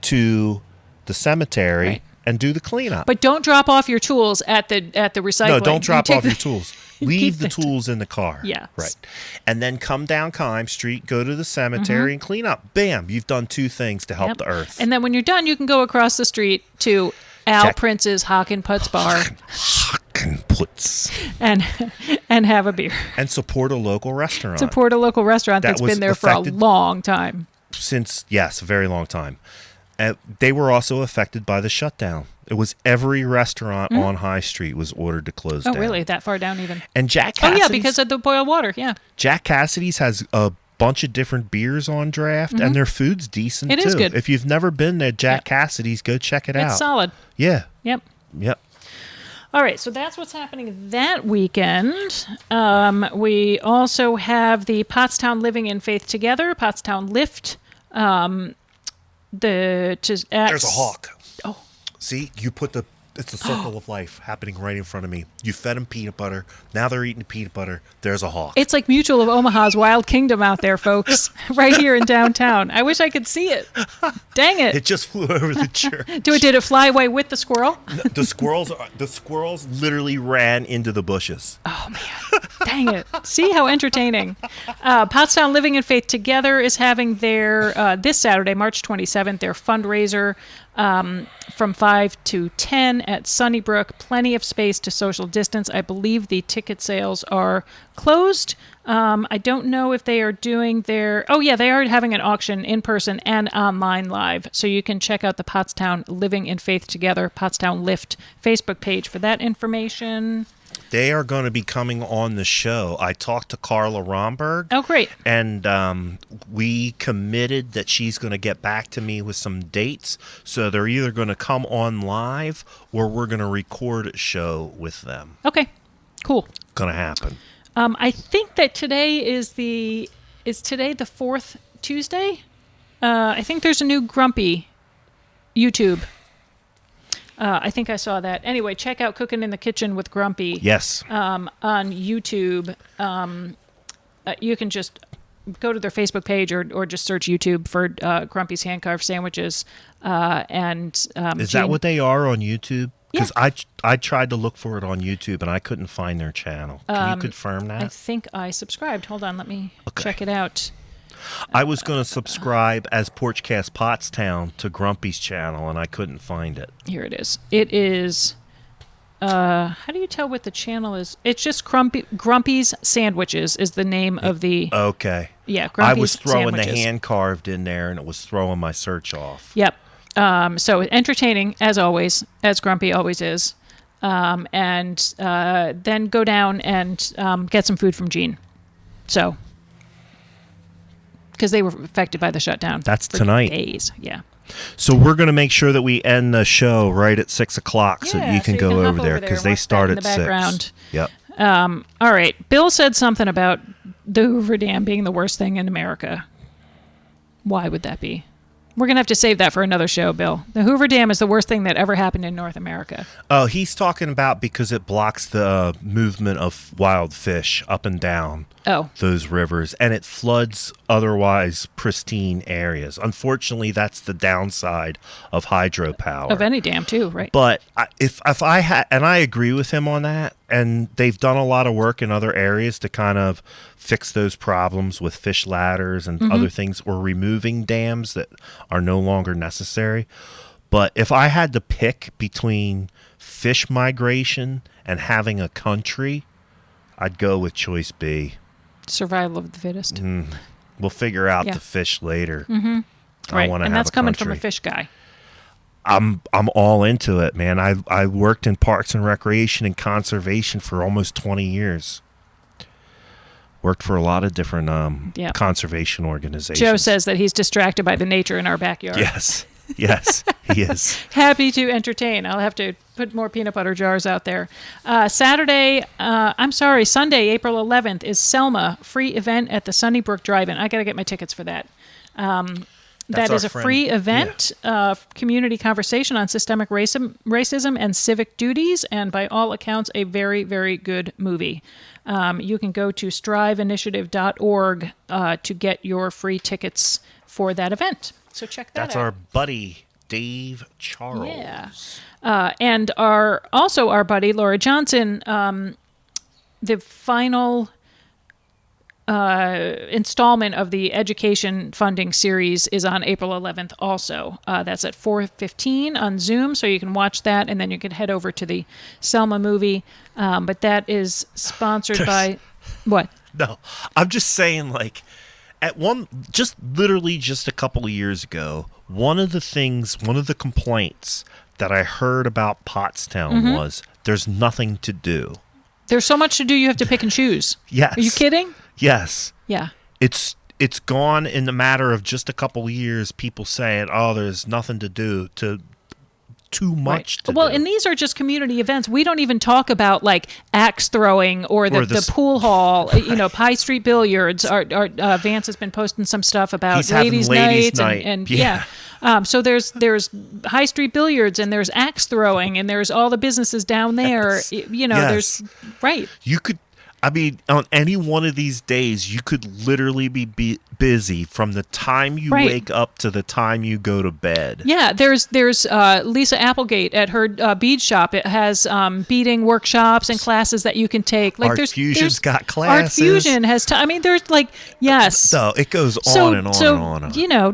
to the cemetery Right. and do the cleanup. But don't drop off your tools at the recycling. No, don't drop off your your tools. Leave the tools in the car. Yes. Right. And then come down Kime Street, go to the cemetery and clean up. Bam, you've done 2 things to help Yep. the earth. And then when you're done, you can go across the street to Al Check. Prince's Hock and Putz Bar Puts. and have a beer. And support a local restaurant. Support a local restaurant That that's was been there for a affected- long time. Since, yes, a very long time. They were also affected by the shutdown. It was every restaurant on High Street was ordered to close Oh, down. really? That far down even? And Jack Oh, Cassidy's, yeah, because of the boiled water. Yeah. Jack Cassidy's has a bunch of different beers on draft, and their food's decent, It too. is good. If you've never been to Jack Yep. Cassidy's, go check it out. It's solid. Yeah. Yep. Yep. All right, so that's what's happening that weekend. We also have the Pottstown Living in Faith Together, Pottstown Lift. There's a hawk. Oh. See, it's a circle of life happening right in front of me. You fed them peanut butter. Now they're eating the peanut butter. There's a hawk. It's like Mutual of Omaha's Wild Kingdom out there, folks, right here in downtown. I wish I could see it. Dang it. It just flew over the church. Did it fly away with the squirrel? The squirrels literally ran into the bushes. Oh, man. Dang it. See how entertaining. Pottstown Living in Faith Together is having their, this Saturday, March 27th, their fundraiser from 5 to 10 at Sunnybrook. Plenty of space to social distance. I believe the ticket sales are closed. I don't know if they are doing their... Oh, yeah, they are having an auction in person and online live. So you can check out the Pottstown Living in Faith Together, Pottstown Lift Facebook page for that information. They are going to be coming on the show. I talked to Carla Romberg. Oh, great. And we committed that she's going to get back to me with some dates. So they're either going to come on live or we're going to record a show with them. Okay, cool. Going to happen. I think that today is today the fourth Tuesday? I think there's a new Grumpy YouTube. I think I saw that. Anyway, check out Cooking in the Kitchen with Grumpy. Yes. On YouTube. You can just go to their Facebook page or just search YouTube for Grumpy's Hand-Carved Sandwiches. Is that what they are on YouTube? Because I tried to look for it on YouTube and I couldn't find their channel. Can you confirm that? I think I subscribed. Hold on, let me check it out. I was going to subscribe as Porchcast Pottstown to Grumpy's channel and I couldn't find it. Here it is. It is... how do you tell what the channel is? It's just Grumpy's Sandwiches is the name of the... Okay. Yeah, Grumpy's I was throwing Sandwiches. the hand-carved in there and it was throwing my search off. Yep. So entertaining, as always, as Grumpy always is. And then go down and get some food from Gene. So... because they were affected by the shutdown. That's for tonight. Days, yeah. So we're going to make sure that we end the show right at 6 o'clock so you can go over there because they start at 6. Yep. All right. Bill said something about the Hoover Dam being the worst thing in America. Why would that be? We're going to have to save that for another show, Bill. The Hoover Dam is the worst thing that ever happened in North America. Oh, he's talking about because it blocks the movement of wild fish up and down those rivers, and it floods otherwise pristine areas. Unfortunately, that's the downside of hydropower. Of any dam, too, right? But if I had, and I agree with him on that, and they've done a lot of work in other areas to kind of fix those problems with fish ladders and other things, or removing dams that are no longer necessary. But if I had to pick between fish migration and having a country, I'd go with choice B. Survival of the fittest. We'll figure out the fish later. Right, and that's coming from a country. fish guy. I'm all into it, man. I worked in parks and recreation and conservation for almost 20 years. Worked for a lot of different conservation organizations. Joe says that he's distracted by the nature in our backyard. Yes, he is. Happy to entertain. I'll have to put more peanut butter jars out there. Sunday, April 11th is Selma, free event at the Sunnybrook Drive-In. I got to get my tickets for that. That is a free event, community conversation on systemic racism and civic duties, and by all accounts, a very, very good movie. You can go to striveinitiative.org to get your free tickets for that event. So check that out. That's our buddy, Dave Charles. Yeah. And our buddy, Laura Johnson, the final... installment of the education funding series is on April 11th also. That's at 4:15 on Zoom, so you can watch that, and then you can head over to the Selma movie. But that is sponsored by... What? No, I'm just saying, like, just a couple of years ago, one of the complaints that I heard about Pottstown was there's nothing to do. There's so much to do, you have to pick and choose. Yes. Are you kidding? Yes. Yeah. It's gone in the matter of just a couple of years, people saying, oh, there's nothing to do, to too much to do. Well, and these are just community events. We don't even talk about like axe throwing or the pool hall, Pie Street Billiards. Our Vance has been posting some stuff about ladies' nights and so there's High Street Billiards and there's axe throwing and there's all the businesses down there. Yes. There's right. I mean, on any one of these days, you could literally be busy from the time you Right. wake up to the time you go to bed. Yeah, there's Lisa Applegate at her bead shop. It has beading workshops and classes that you can take. Like Art Fusion's got Art classes. Fusion has. I mean, there's like yes. So it goes on and on and on. You know,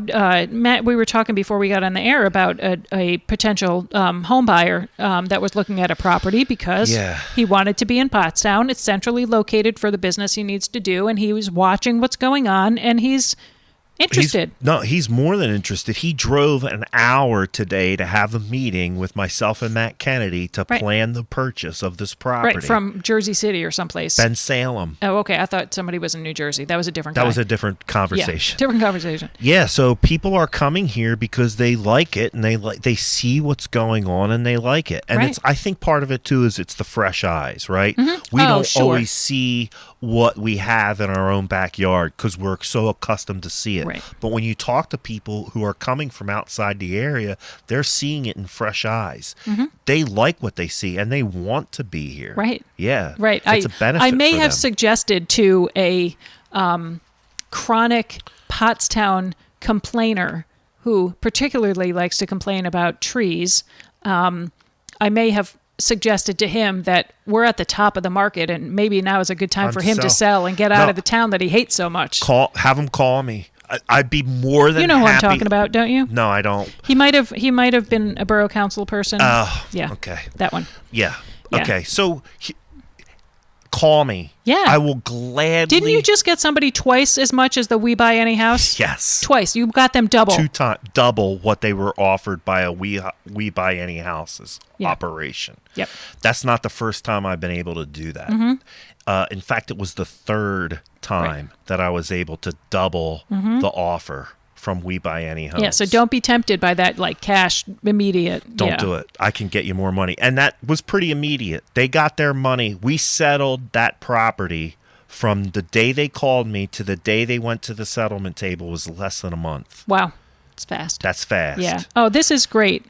Matt, we were talking before we got on the air about a potential home buyer that was looking at a property because he wanted to be in Pottstown. It's centrally located for the business he needs to do, and he was watching what's going on, and he's interested. He's more than interested. He drove an hour today to have a meeting with myself and Matt Kennedy to plan the purchase of this property. Right, from Jersey City or someplace. Ben Salem. Oh, okay. I thought somebody was in New Jersey. That was a different guy. That was a different conversation. Yeah, different conversation. Yeah, so people are coming here because they like it and they see what's going on and they like it. And Right. I think part of it too is it's the fresh eyes, right? Mm-hmm. We don't always see what we have in our own backyard because we're so accustomed to see it. Right. But when you talk to people who are coming from outside the area, they're seeing it in fresh eyes. Mm-hmm. They like what they see and they want to be here. Right. Yeah. Right. It's a benefit I may for have them. suggested to a chronic Pottstown complainer who particularly likes to complain about trees. I may have suggested to him that we're at the top of the market and maybe now is a good time for him to sell and get out of the town that he hates so much. Have him call me. I'd be more than You know who I'm happy. talking about, don't you? No, I don't. He might have been a borough council person. Oh, yeah. okay. That one. Yeah. Yeah. Okay. So call me. Yeah. I will gladly. Didn't you just get somebody twice as much as the We Buy Any House? Yes. Twice. You got them double. Double what they were offered by a We Buy Any Houses Yeah. operation. Yep. That's not the first time I've been able to do that. In fact, it was the third time that I was able to double the offer from We Buy Any Homes. Yeah, so don't be tempted by that like cash immediate. Don't do it. I can get you more money. And that was pretty immediate. They got their money. We settled that property from the day they called me to the day they went to the settlement table was less than a month. Wow. It's fast. That's fast. Yeah. Oh, this is great.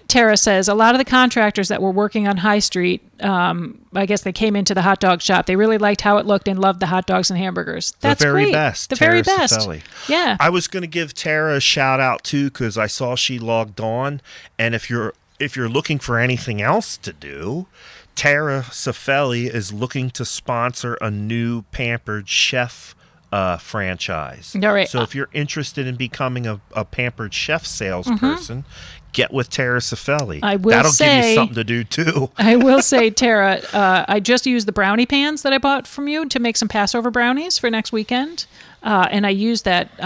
Tara says, a lot of the contractors that were working on High Street, I guess they came into the hot dog shop. They really liked how it looked and loved the hot dogs and hamburgers. That's the very great. best. The Tara very best. Cifelli. Yeah. I was going to give Tara a shout out too because I saw she logged on. And if you're looking for anything else to do, Tara Cifelli is looking to sponsor a new Pampered Chef franchise. All right. So if you're interested in becoming a Pampered Chef salesperson, get with Tara Cifelli. That'll give you something to do too. I will say, Tara, I just used the brownie pans that I bought from you to make some Passover brownies for next weekend. And I used that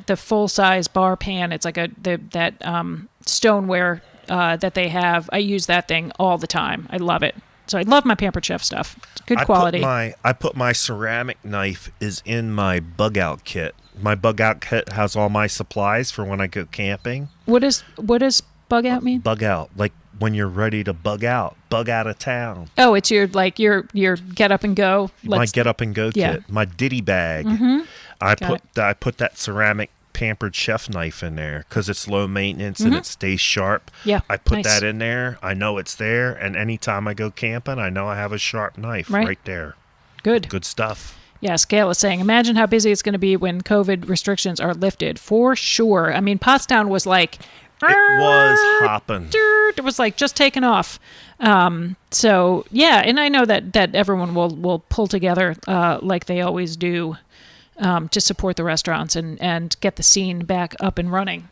the full size bar pan. It's like that stoneware that they have. I use that thing all the time. I love it. So I love my Pampered Chef stuff. It's good quality. I put my ceramic knife is in my bug out kit. My bug out kit has all my supplies for when I go camping. What does bug out mean? Bug out, like when you're ready to bug out of town. Oh, it's your get up and go. My get up and go Yeah. kit, my ditty bag. I put that ceramic Pampered Chef knife in there because it's low maintenance and it stays sharp. Yeah, I put nice. that in there. I know it's there, and anytime I go camping, I know I have a sharp knife right there. Good Stuff. Yeah, Scale is saying, imagine how busy it's going to be when COVID restrictions are lifted. For sure. I mean, Pottstown was like... It was hopping. It was like just taking off. So, yeah, and I know that everyone will pull together like they always do to support the restaurants and get the scene back up and running.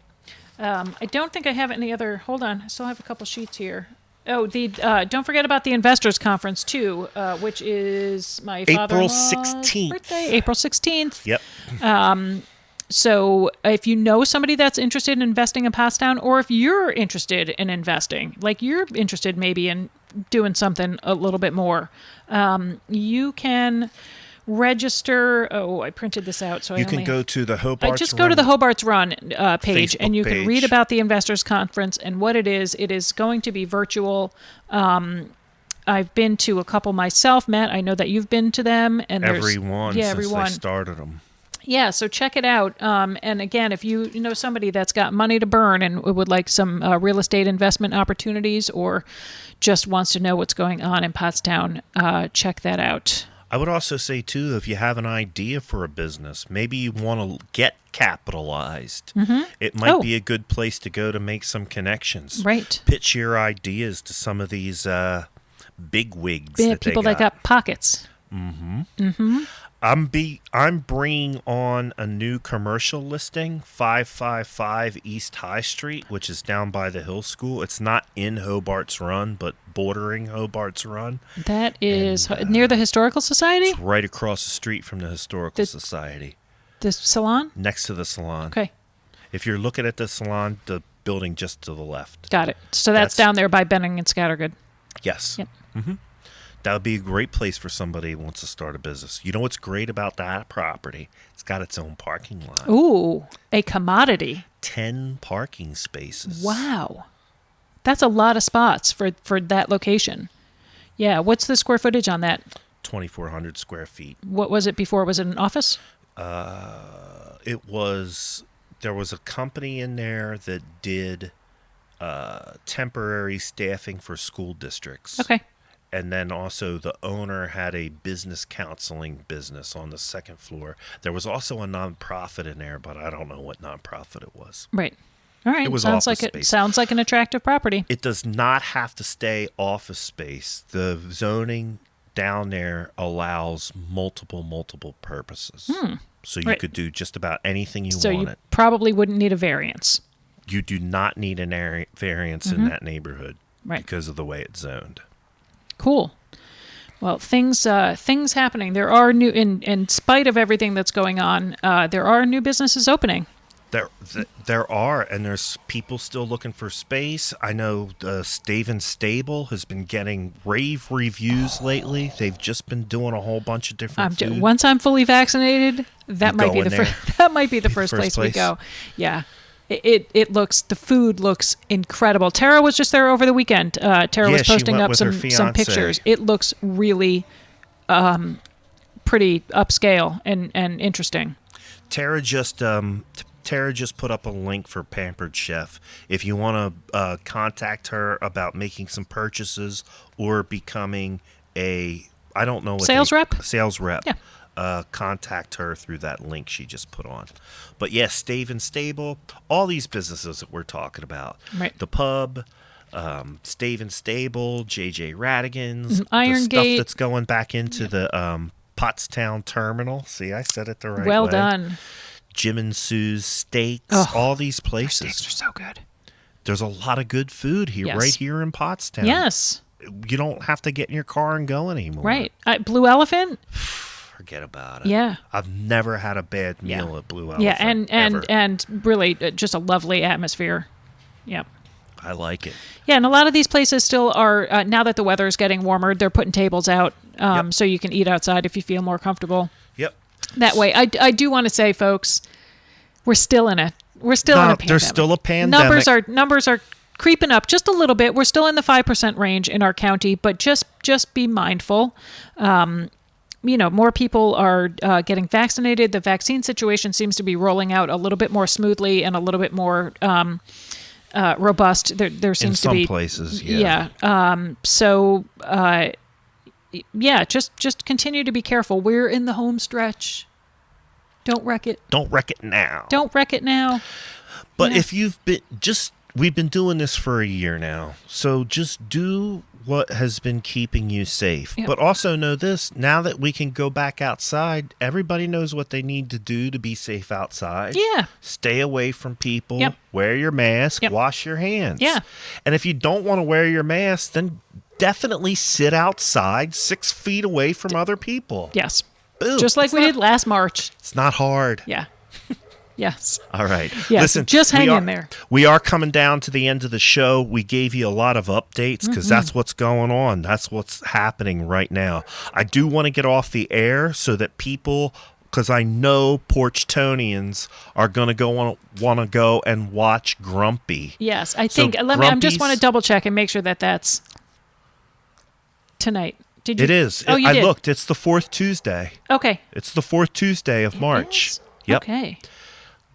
I don't think I have any other... Hold on. I still have a couple sheets here. Oh, don't forget about the Investors Conference, too, which is my April father-in-law's 16th. birthday. April 16th. Yep. So if you know somebody that's interested in investing in Pottstown, or if you're interested in investing, like you're interested maybe in doing something a little bit more, you can register. Oh, I printed this out. So You can go to the Hobart's I just go to the Hobart's Run page, and you can Facebook read page. about the Investors Conference and what it is. It is going to be virtual. I've been to a couple myself, Matt. I know that you've been to them, and Everyone there's since everyone. they started them. Yeah, so check it out. And again, if you know somebody that's got money to burn and would like some real estate investment opportunities, or just wants to know what's going on in Pottstown, check that out. I would also say, too, if you have an idea for a business, maybe you want to get capitalized, it might be a good place to go to make some connections. Right. Pitch your ideas to some of these big wigs. Yeah, people that got pockets. I'm bringing on a new commercial listing, 555 East High Street, which is down by the Hill School. It's not in Hobart's Run, but bordering Hobart's Run. That is near the Historical Society? It's right across the street from the Historical Society. The salon? Next to the salon. Okay. If you're looking at the salon, the building just to the left. Got it. So that's down there by Benning and Scattergood. Yes. Yep. That would be a great place for somebody who wants to start a business. You know what's great about that property? It's got its own parking lot. Ooh, a commodity. 10 parking spaces. Wow. That's a lot of spots for that location. Yeah, what's the square footage on that? 2,400 square feet. What was it before? Was it an office? There was a company in there that did temporary staffing for school districts. Okay. And then also the owner had a business counseling business on the second floor. There was also a nonprofit in there, but I don't know what nonprofit it was. Right. All right. It was sounds office like space. Sounds like an attractive property. It does not have to stay office space. The zoning down there allows multiple purposes. So you could do just about anything you So wanted. you probably wouldn't need a variance. You do not need an variance in that neighborhood because of the way it's zoned. Cool. Well, things happening. There are new, in spite of everything that's going on, there are new businesses opening. There are, and there's people still looking for space. I know Stave and Stable has been getting rave reviews lately. They've just been doing a whole bunch of different food. Once I'm fully vaccinated, that might be the first place we go. Yeah. The food looks incredible. Tara was just there over the weekend. Tara was posting up some pictures. It looks really pretty upscale and interesting. Tara just put up a link for Pampered Chef. If you want to contact her about making some purchases or becoming sales rep. Yeah. Contact her through that link she just put on. But yes, Stave and Stable, all these businesses that we're talking about. Right. The pub, Stave and Stable, JJ Radigan's, Iron the Gate. Stuff that's going back into the Pottstown terminal. See, I said it the right way. Well done. Jim and Sue's Steaks, all these places. Their steaks are so good. There's a lot of good food here, right here in Pottstown. Yes. You don't have to get in your car and go anymore. Right. Blue Elephant. Forget about it. Yeah. I've never had a bad meal at Blue Elephant. Yeah, and really just a lovely atmosphere. Yeah. I like it. Yeah, and a lot of these places still are, now that the weather is getting warmer, they're putting tables out so you can eat outside if you feel more comfortable. Yep. That way. I do want to say, folks, we're still in a pandemic. There's still a pandemic. Numbers are creeping up just a little bit. We're still in the 5% range in our county, but just be mindful. More people are getting vaccinated. The vaccine situation seems to be rolling out a little bit more smoothly and a little bit more robust. There seems to be in some places. Yeah. Just continue to be careful. We're in the home stretch. Don't wreck it. Don't wreck it now. Don't wreck it now. But if we've been doing this for a year now, so just do what has been keeping you safe. Yep. But also know this, now that we can go back outside, everybody knows what they need to do to be safe outside. Yeah. Stay away from people. Yep. Wear your mask. Yep. Wash your hands. Yeah. And if you don't want to wear your mask, then definitely sit outside 6 feet away from other people. Yes. Boom. Just like we did last March. It's not hard. Yeah. Yes. All right. Yes. Listen, just hang in there. We are coming down to the end of the show. We gave you a lot of updates because that's what's going on. That's what's happening right now. I do want to get off the air so that people, because I know Porchtonians are going to want to go and watch Grumpy. Yes, I think. I just want to double check and make sure that that's tonight. Did you? It is. Oh, you did. I looked. It's the fourth Tuesday. Okay. It's the fourth Tuesday of March. Is? Yep. Okay.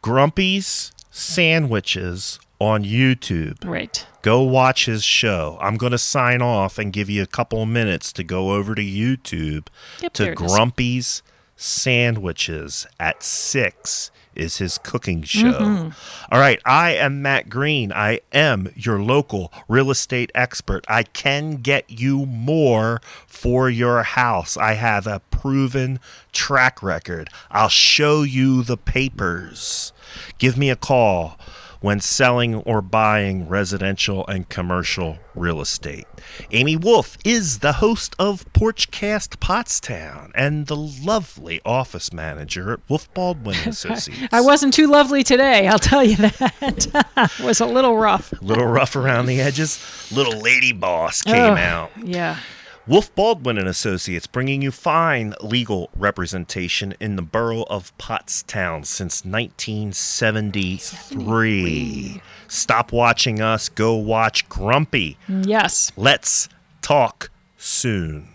Grumpy's Sandwiches on YouTube. Right. Go watch his show. I'm going to sign off and give you a couple of minutes to go over to YouTube Yep, to there it is. Grumpy's Sandwiches at 6 is his cooking show. All right, I am Matt Green. I am your local real estate expert. I can get you more for your house. I have a proven track record. I'll show you the papers. Give me a call when selling or buying residential and commercial real estate. Amy Wolf is the host of Porchcast Pottstown and the lovely office manager at Wolf Baldwin Associates. I wasn't too lovely today, I'll tell you that. It was a little rough. A little rough around the edges. Little lady boss came out. Yeah. Wolf Baldwin and Associates, bringing you fine legal representation in the borough of Pottstown since 1973. Stop watching us. Go watch Grumpy. Yes. Let's talk soon.